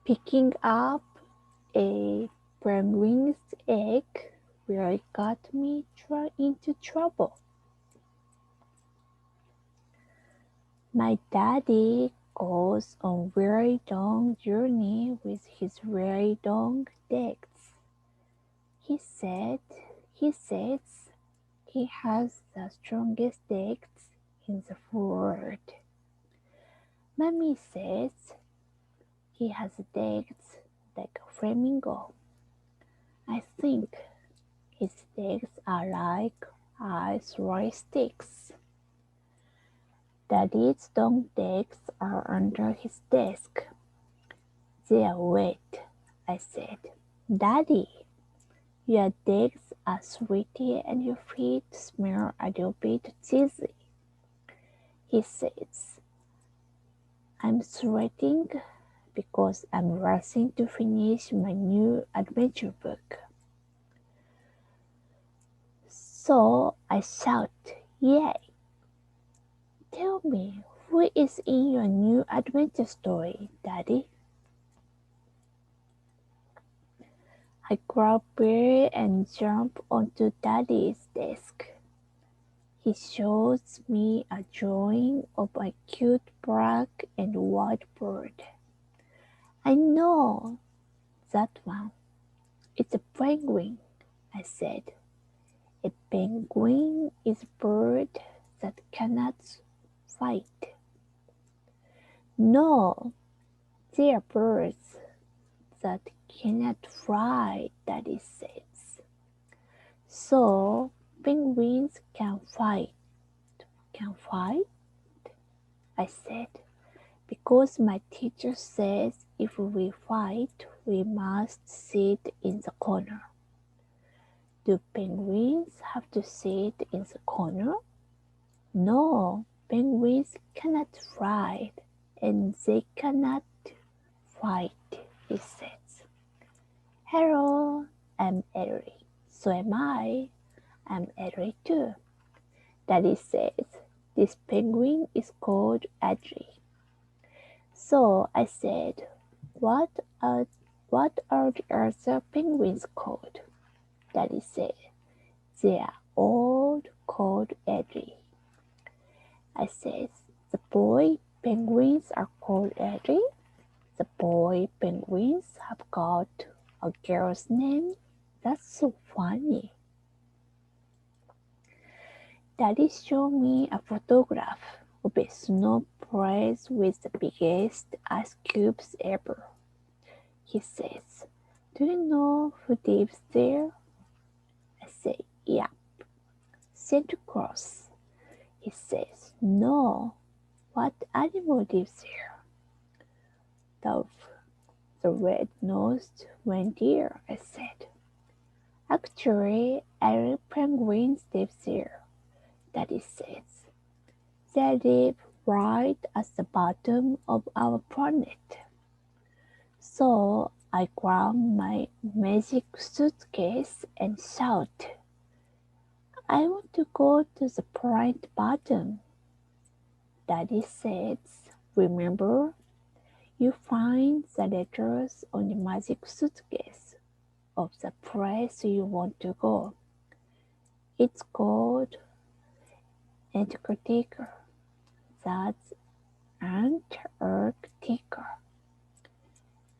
Picking up a penguin's egg really got me into trouble. My daddy goes on very long journey with his very long legs. He said he says he has the strongest legs in the world. Mommy says he has legs like a flamingo. I think his legs are like ice roll sticks. Daddy's long legs are under his desk. They are wet, I said. Daddy, your legs are sweaty and your feet smell a little bit cheesy. He says, I'm sweating because I'm rushing to finish my new adventure book. So I shout, Yay! Tell me, who is in your new adventure story, Daddy? I grab Bear and jump onto Daddy's desk. He shows me a drawing of a cute black and white bird. I know that one. It's a penguin, I said. A penguin is a bird that cannot fight. No, they are birds that cannot fly, Daddy says. So penguins can fight. Can fight? I said. Because my teacher says if we fight, we must sit in the corner. Do penguins have to sit in the corner? No, penguins cannot fly and they cannot fight, he says. Hello, I'm Ellie. So am I. I'm Ellie too. Daddy says this penguin is called Adri. So I said, what are the other penguins called? Daddy said, they are all called Adri. I said, the boy penguins are called Adri. The boy penguins have got a girl's name. That's so funny. Daddy showed me a photograph of a snow place with the biggest ice cubes ever. He says, do you know who lives there? I say, yeah, Santa Claus. He says, no, what animal lives here? The red-nosed reindeer, I said. Actually, every penguin lives here, Daddy says. They live right at the bottom of our planet. So I grab my magic suitcase and shout, I want to go to the planet bottom. Daddy says, remember, you find the letters on the magic suitcase of the place you want to go. It's called Antarctica. That's Antarctica.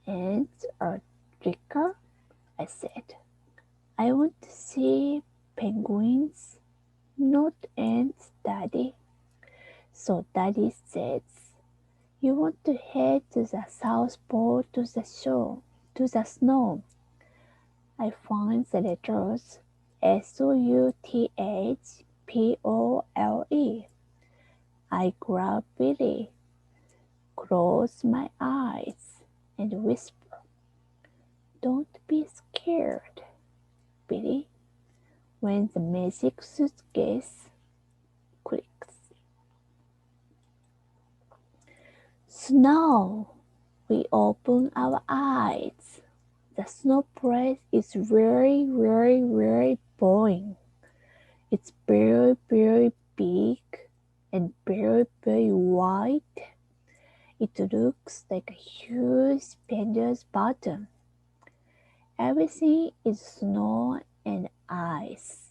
Antarctica, I said. I want to see penguins, not ants, Daddy. So Daddy says, you want to head to the South Pole to the snow. I find the letters Southpole. I grab Billy, close my eyes, and whisper, don't be scared, Billy, when the magic suitcase clicks. Snow! We open our eyes. The snow place is very, very, very boring. It's very, very big and very, very white. It looks like a huge panda's bottom. Everything is snow and ice,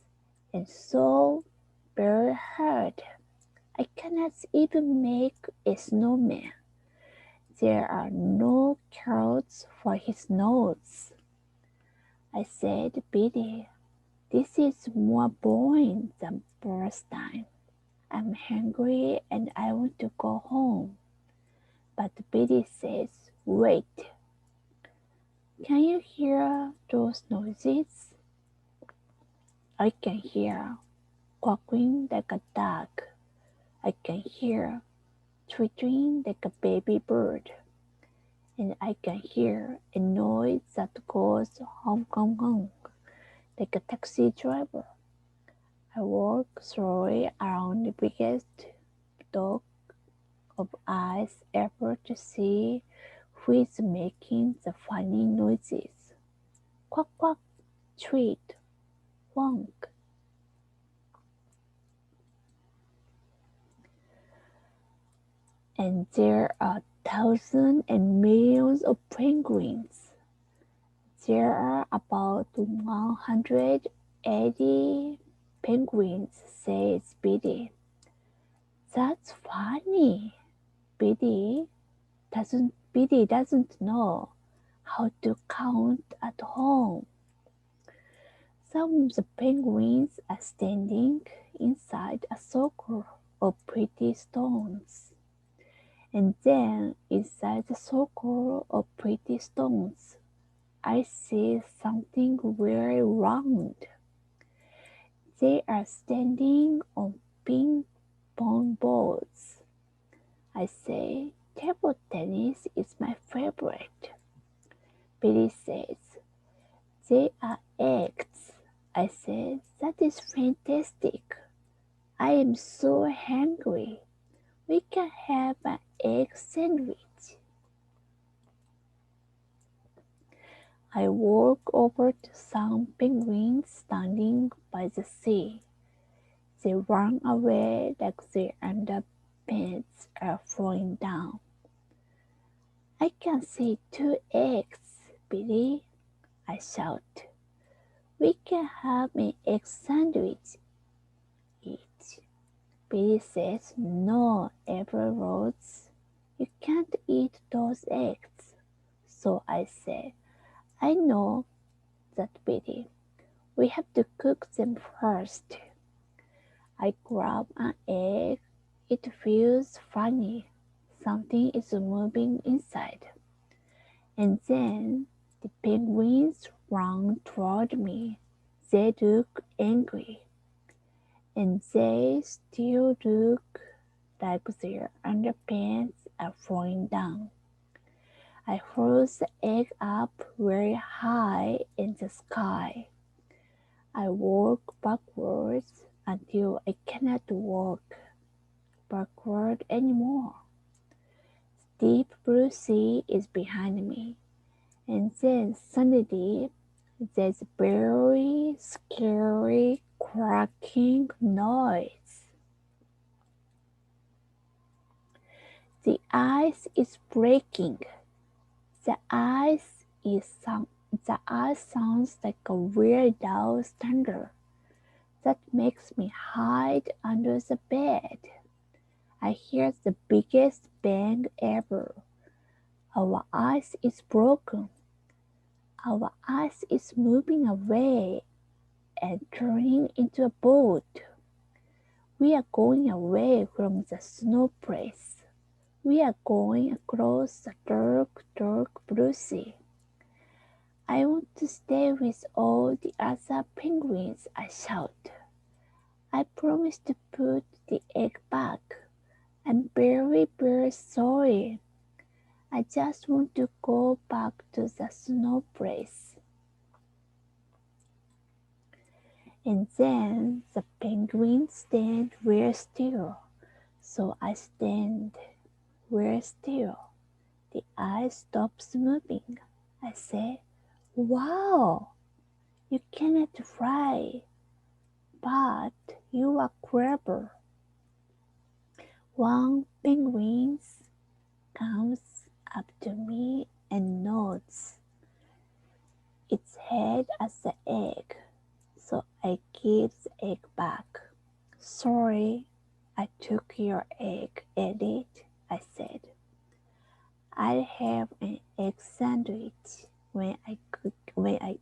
and so very hard. I cannot even make a snowman. There are no carrots for his nose. I said, Biddy, this is more boring than first time. I'm hungry and I want to go home. But Biddy says, wait. Can you hear those noises? I can hear quacking like a dog. I can hear twittering like a baby bird. And I can hear a noise that goes honk honk honk like a taxi driver. I walk slowly around the biggest block of ice ever to see who is making the funny noises. Quack quack, tweet, wonk. And there are thousands and millions of penguins. There are about 180 penguins, says Biddy. That's funny. Biddy doesn't know how to count at home. Some of the penguins are standing inside a circle of pretty stones. And then inside the circle of pretty stones, I see something very round. They are standing on ping pong balls. I say, table tennis is my favorite. Billy says, they are eggs. I said, that is fantastic. I am so hungry. We can have an egg sandwich. I walk over to some penguins standing by the sea. They run away like their underpants are falling down. I can see 2 eggs, Billy, I shout. We can have an egg sandwich each. Billy says, no, Everett, you can't eat those eggs. So I say, I know that, Billy. We have to cook them first. I grab an egg. It feels funny. Something is moving inside. And then the penguins run toward me. They look angry. And they still look like their underpants are falling down. I hold the egg up very high in the sky. I walk backwards until I cannot walk backward anymore. Deep blue sea is behind me, and then suddenly there's a very scary cracking noise. The ice is breaking. The ice sounds like a weird loud thunder that makes me hide under the bed. I hear the biggest bang ever. Our ice is broken. Our ice is moving away and turning into a boat. We are going away from the snow place. We are going across the dark, dark blue sea. I want to stay with all the other penguins, I shout. I promise to put the egg back. I'm very, very sorry. I just want to go back to the snow place. And then the penguins stand very still. So I stand very still. The ice stops moving. I say, wow, you cannot fly, but you are clever. One penguin comes up to me and nods its head as the egg, so I give the egg back. Sorry, I took your egg, Edith, I said. I'll have an egg sandwich when I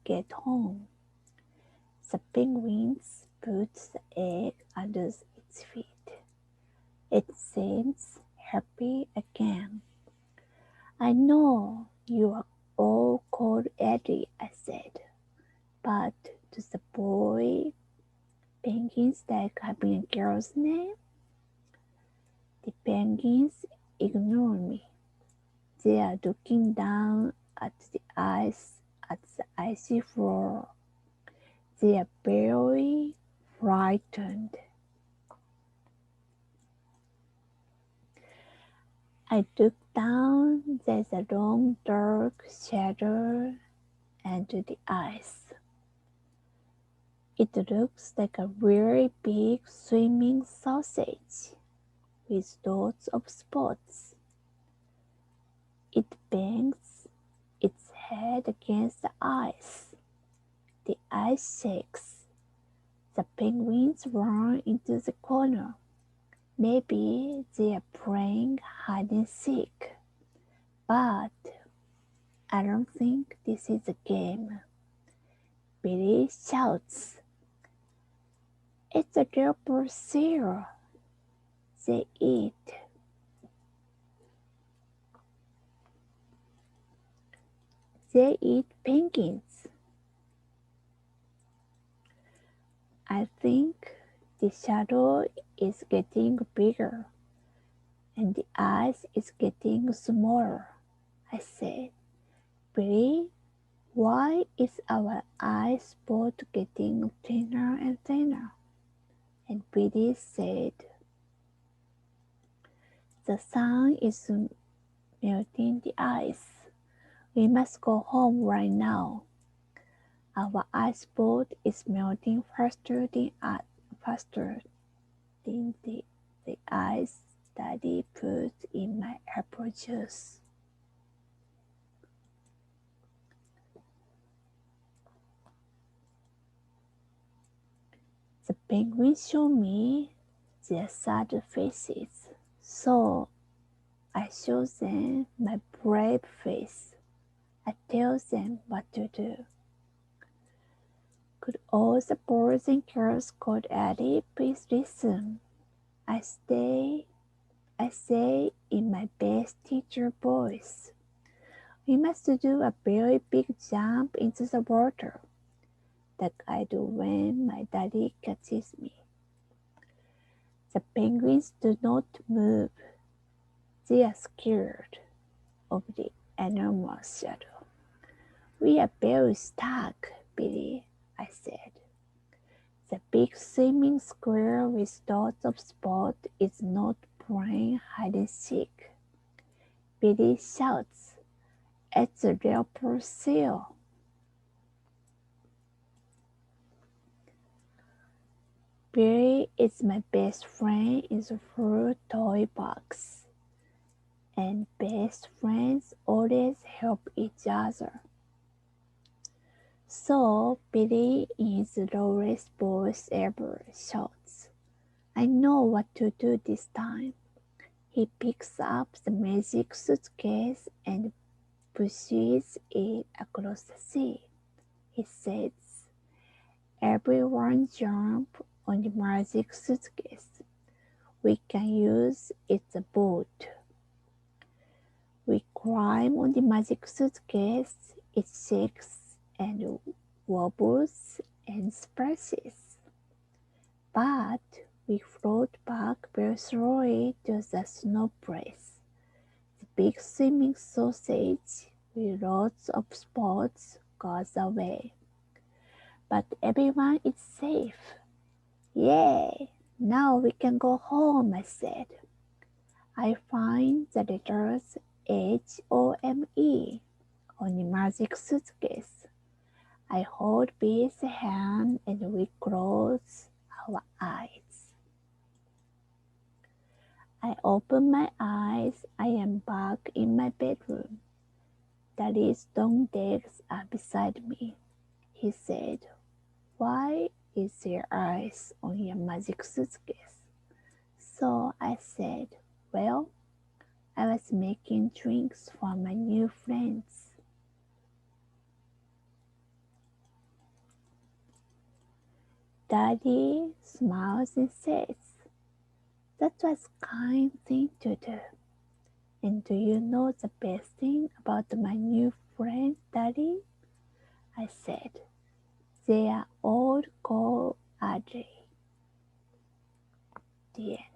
get home. The penguin puts the egg under its feet. It seems happy again. I know you are all called Eddie, I said, but does the boy penguins like having a girl's name? The penguins ignore me. They are looking down at the icy floor. They are very frightened. I look down. There's a long dark shadow under the ice. It looks like a very big swimming sausage with lots of spots. It bangs its head against the ice. The ice shakes. The penguins run into the corner. Maybe they are playing hide and seek. But I don't think this is a game. Billy shouts. It's a gilbert seal. They eat. They eat penguins. I think the shadow is getting bigger and the ice is getting smaller, I said. Billy, why is our ice spot getting thinner and thinner? And Billy said, the sun is melting the ice. We must go home right now. Our ice boat is melting faster than the ice Daddy put in my apple juice. The penguins show me their sad faces, so I show them my brave face. I tell them what to do. Could all the boys and girls called Eddie please listen? I say in my best teacher voice. We must do a very big jump into the water, like I do when my daddy catches me. The penguins do not move. They are scared of the enormous shadow. We are very stuck, Billy, I said. The big swimming square with lots of spots is not playing hide and seek. Billy shouts, it's a real seal. Billy is my best friend in the full toy box, and best friends always help each other. So Billy, in his lowest voice ever, shouts, I know what to do this time. He picks up the magic suitcase and pushes it across the sea. He says, everyone jump on the magic suitcase. We can use it as a boat. We climb on the magic suitcase. It shakes and wobbles and splashes. But we float back very slowly to the snow place. The big swimming sausage with lots of spots goes away. But everyone is safe. Yay! Now we can go home, I said. I find the letters HOME on the magic suitcase. I hold Bill's hand and we close our eyes. I open my eyes. I am back in my bedroom. Daddy's stone legs are beside me. He said, "Why is there ice on your magic suitcase?" So I said, "Well, I was making drinks for my new friends." Daddy smiles and says, "That was a kind thing to do. And do you know the best thing about my new friends, Daddy?" I said, "They are all called Audrey." The end.